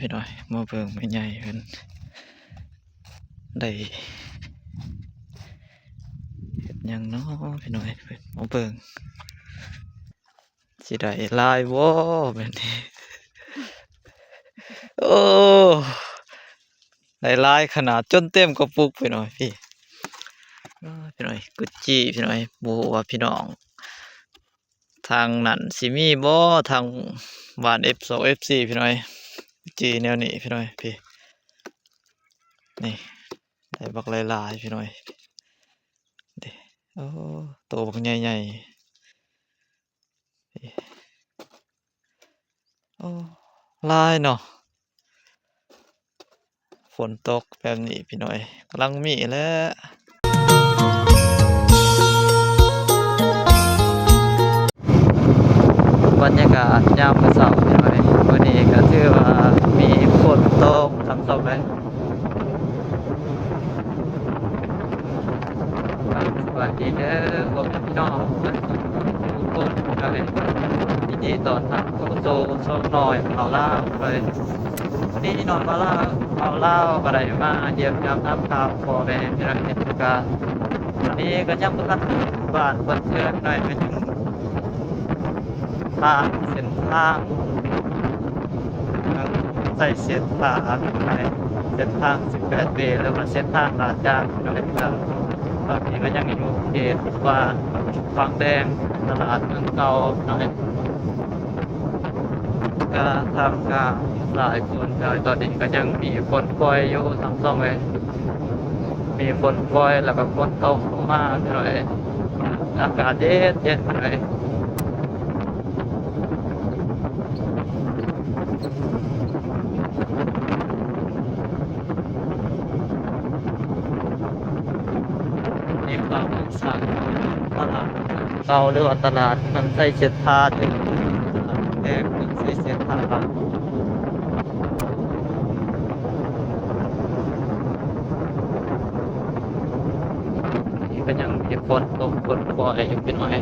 พี่น้อยมาเบิ่งแม่ใหญ่เพิ่นได้เฮ็ดหยังเนาะพี่น้อยเพิ่นมาเบิ่งสิได้หลายบ่แบบนี้โอ้ได้หลายขนาดจนเต็มกระปุกพี่น้อยพี่พี่น้อยกุดจี้พี่น้อยบ่ฮู้ว่าพี่น้องทางนั้นสิมีบ่ทางบ้าน F2 F4 พี่น้อยจี้แนวนี้พี่น้อยพี่นี่ได้บักหลายๆพี่น้อยเด้โอ้โตบักใหญ่ๆพี่โอ้หลายเนาะฝนตกแบบนี้พี่น้อยกำลังมีแหล้วบรรยากาศยามมื้อเช้าพี่น้อยมื้อนี้ก็ถือว่ามีฝนตกทำต้นเลยสวัสดีเด้อพ่อแม่พี่น้องทุกคนครับยินดีต้อนรับเข้าสู่ช่องน้อยเอาล่าเลยวันนี้นอนมาล่าเอาล่าก็ได้มาเยี่ยมยามทำข่าวพ่อแม่พี่น้องเห็นกันวันนี้ก็ยังบ่ทันบ้านเพิ่นเชิญหน่อยเป็นทางเส้นทางใส่เส้นทางไปเส้นทาง18เวหรือว่าเส้นทางลาดยางพี่น้องครับตอนนี้ก็ยังอยู่เขตว่าฟังแดงตลาดเมืองเก่าหน่อยก็ทำการหลายคนตอนนี้ก็ยังมีฝนปล่อยอยู่ทั้งสองเลยมีฝนปล่อยแล้วก็ฝนตกลงมาหน่อยอากาศเย็นหน่อยนี่ก็สั่งตลาดเก่าหรือว่าตลาดมันใส่เสื้อผ้าถึงแดงใส่เสื้อผ้าก็ยังมีฝนตกฝนปล่อยอยู่เป็นหน่อย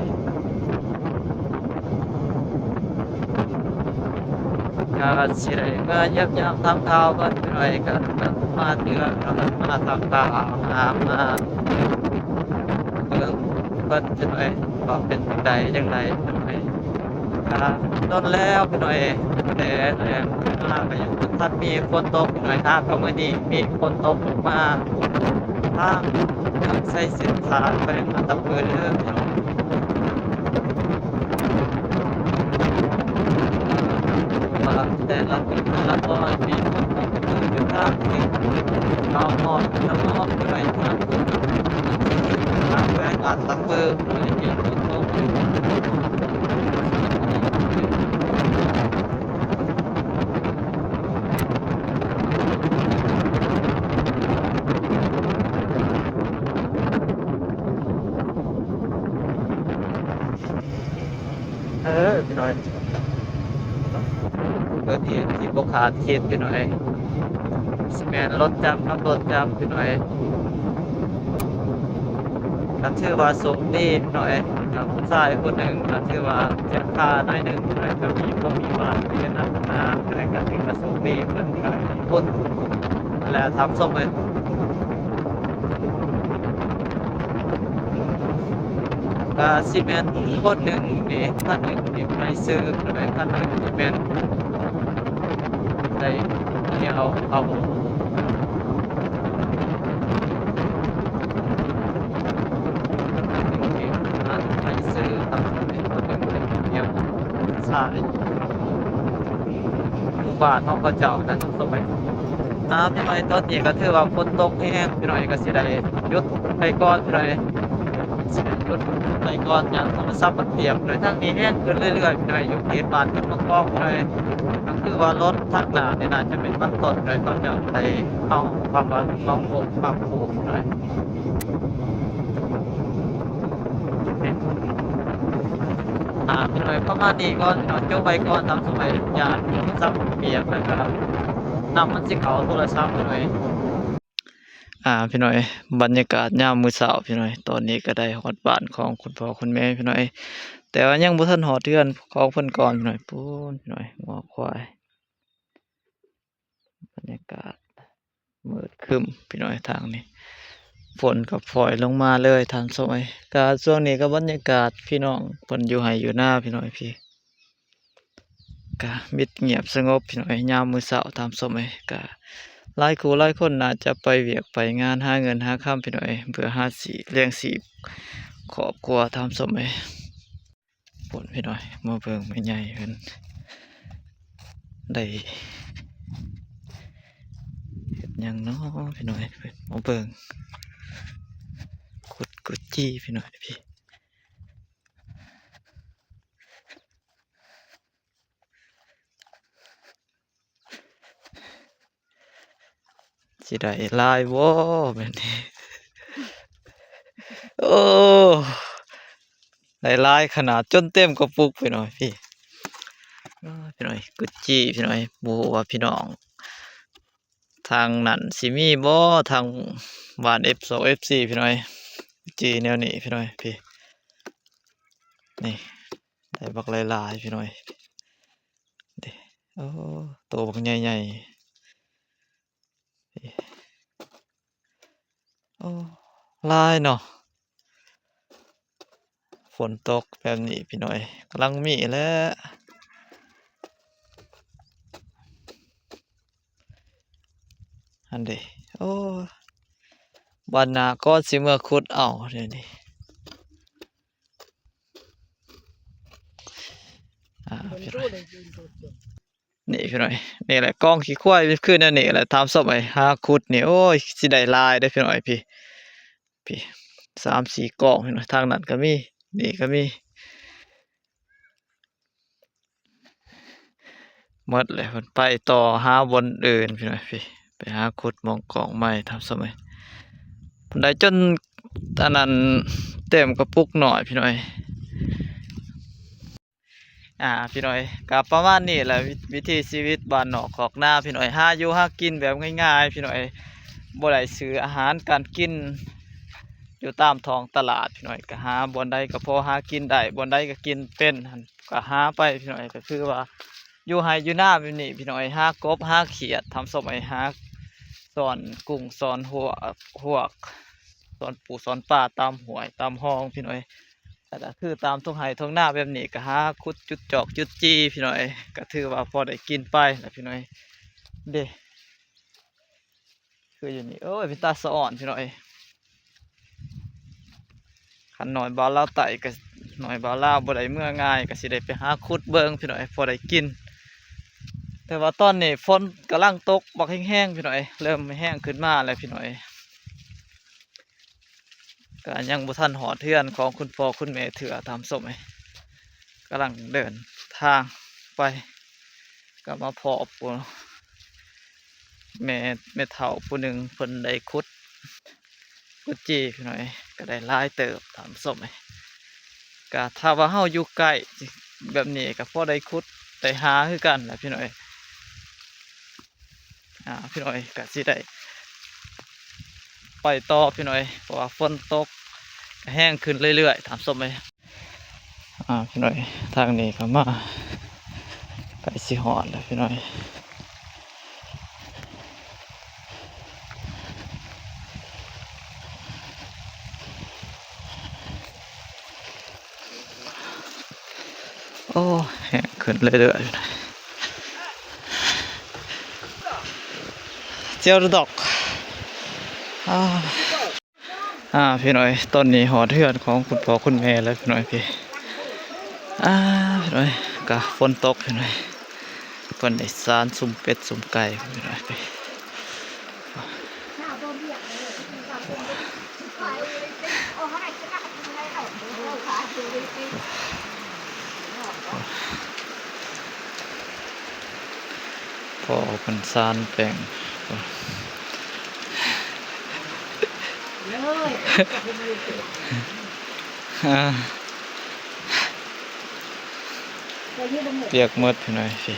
ก็สิได้ก็ยับยั้งทำข่าวกันเป็นหน่อยก็มาเถื่อก็มาทำข่าวมาเรื่องเพิ่นเป็นหน่อยก็เป็นใดจังไดเป็นหน่อยก็ต้นแล้วเป็นหน่อยแต่มาก็ยังทันมีฝนตกหน่อยครับก็มื้อนี้มีฝนตกลงมาทางใส่เสื้อผ้าไปมาตะเพิ่นเด้อพี่น้องแต่ละตอนมีคนตกอยู่ทางที่เราหอดน้ำหอมไปทางทางแวกอาดตะเพิ่นเลยมีคนตกอยู่พี่น้อยเกิดเหตุที่บ่คาดคิดพี่น้อยสิแม่นรถจับขับรถจับพี่น้อยก็ถือว่าโชคดีพี่น้อยกับผู้ชายคนหนึ่งก็ถือว่าเจ็บขาหน่อยหนึ่งพี่น้อยก็มีบ้านมีนักนาอะไรก็ถือว่าโชคดีเพิ่นก็พ้นและทำส่งเลยก็สิแม่นคนหนึ่งนี่ท่านหนึ่งนี่ไปซื้อพี่น้อยท่านหนึ่งสิแม่นได้ที่เอาไปซื้อทำเป็นตัวเป็นเดียวใช่หมู่บ้านเขาก็เจ้านั้นสมัยน้ำยังไงตอนนี้ก็ถือว่าฝนตกแห้งพี่น้อยก็สิได้หยุดไปก่อนพี่น้อยสิได้หยุดไปก่อนอย่างโทรศัพท์มันเปรียบเลยทางนี้แห้งขึ้นเรื่อยๆพี่น้อยอยู่เขตบ้านมันก็ฟ้องพี่น้อยก็คือว่ารถทางหน้านี่น่าจะเป็นมันต้นเลยตอนจะไปเอาความว่าความโค้งความโค้งพี่น้อยพี่น้อยประมาณนี้ก่อนพี่น้อยจบไปก่อนตามสมัยญาติโทรศัพท์เปียกนะครับนำมันสิเข้าโทรศัพท์พี่น้อยพี่น้อยบรรยากาศยามมื้อเช้าพี่น้อยตอนนี้ก็ได้ฮอดบ้านของคุณพ่อคุณแม่พี่น้อยแต่ว่ายังบ่ทันฮอดเรือนของเพิ่นก่อนพี่น้อยพู้นพี่น้อยงัวควาย รยากาศมืดครึ้มพี่น้อยทางนี้ฝนก็ปล่อยลงมาเลยทันสมัยก็ช่วงนี้ก็บรรยากาศพี่น้องเพิ่นอยู่ไห้อยู่หน้าพี่น้อยพี่ก็มิดเงียบสงบพี่น้อยยามมื้อเช้าตามสมัยก็หลายคู่หลายคนน่าจะไปเวียกไปงานหาเงินหาค่ำพี่น้อยเพื่อหาสิเลี้ยงชีพครอบครัวตามสมัยฝนพี่น้อยมาเบิ่งแม่ใหญ่เพิ่นได้เฮ็ดหยังเนาะพี่น้อยเพิ่นมาเบิ่งขุดกุดจี้พี่น้อยพี่สิได้หลายบ่แบบนี้ โอ้ได้หลายขนาดจนเต็มกระปุกพี่น้อยพี่พี่น้อยกุดจี้พี่น้อยบ่ฮู้ว่าพี่น้องทางนั้นสิมีบ่ทางบ้าน F2 F4 พี่น้อยจี้แนวนี้พี่น้อยพี่นี่ได้บักหลายๆพี่น้อยเด้โอ้โตบักใหญ่ๆพี่โอ้หลายเนาะฝนตกแบบนี้พี่น้อยกำลังมีแหล้วอันเด้โอ้บัดหน้าก็สิเมื่อขุดเอาเดี๋ยวนี้พี่น้อยนี่พี่น้อยนี่แหละกองขี้ควายคือแนวนี้แหละตามสมัยหาขุดนี่โอ้ยสิได้หลายเด้อพี่น้อยพี่3-4กองพี่น้อยทางนั้นก็มีนี่ก็มีหมดเลยเพิ่นไปต่อหาบอนอื่นพี่น้อยพี่ไปหาขุดหม้องกองไม้ทำสมัยได้จนอันนั้นเต็มกระปุกหน่อยพี่น้อยพี่น้อยก็ประมาณนี้แหละวิถีชีวิตบ้านนอกคอกนาพี่น้อยหาอยู่หากินแบบง่ายๆพี่น้อยบ่ได้ซื้ออาหารการกินอยู่ตามท้องตลาดพี่น้อยก็หาบ่อนใดก็พอหากินได้บ่อนใดก็กินเป็นหั่นก็หาไปพี่น้อยก็คือว่าอยู่ไร่อยู่นาแบบนี้พี่น้อยหากบหาเขียดทำสมัยหาสอนกุ้งสอนหวกสอนปูสอนปลาตามห้วยตามห้องพี่น้อยก็คือตามทุ่งไร่ทุ่งนาแบบนี้ก็หาขุดจุดจอกจุดจี้พี่น้อยก็ถือว่าพอได้กินไปนะพี่น้อยเด้คืออยู่นี่โอ้ยเป็นตาสะอ่อนพี่น้อยคันหน่อยบ่าวลาวไต่ก็หน่อยบ่าวลาวบ่ได้เมื่อง่ายก็สิได้ไปหาขุดเบิ่งพี่น้อยพอได้กินแต่ว่าตอนนี้ฝนกำลังตกบักแห้งๆพี่น้อยเริ่มแห้งขึ้นมาแล้วพี่น้อยก็ยังบ่ทันหอดเทือนของคุณพ่อคุณแม่เถื่อตามสมัยกำลังเดินทางไปก็มาพอปู่แม่เฒ่าผู้หนึ่งเพิ่นได้ขุดกุดจี้พี่น้อยก็ได้หลายเติบตามสมัยก็ถ้าว่าเฮาอยู่ใกล้แบบนี้ก็พอได้ขุดได้หาคือกันแหละพี่น้อยพี่น้อยก็สิได้ไปต่อพี่น้อยเพราะว่าฝนตกก็แห้งขึ้นเรื่อยๆตามสมัยพี่น้อยทางนี้ก็มาใกล้สิฮอดแล้วพี่น้อยโอ้แห้งขึ้นเรื่อยๆเจียวดอกพี่น้อยต้นนี้หอดเทือนของคุณพ่อคุณแม่แล้วพี่น้อยพี่พี่น้อยก็ฝนตกพี่น้อยเพิ่นได้สานสุ่มเป็ดสุ่มไก่พี่น้อยพี่พอเพิ่นสานแป้งเปียกหมดพี่น้อยพี่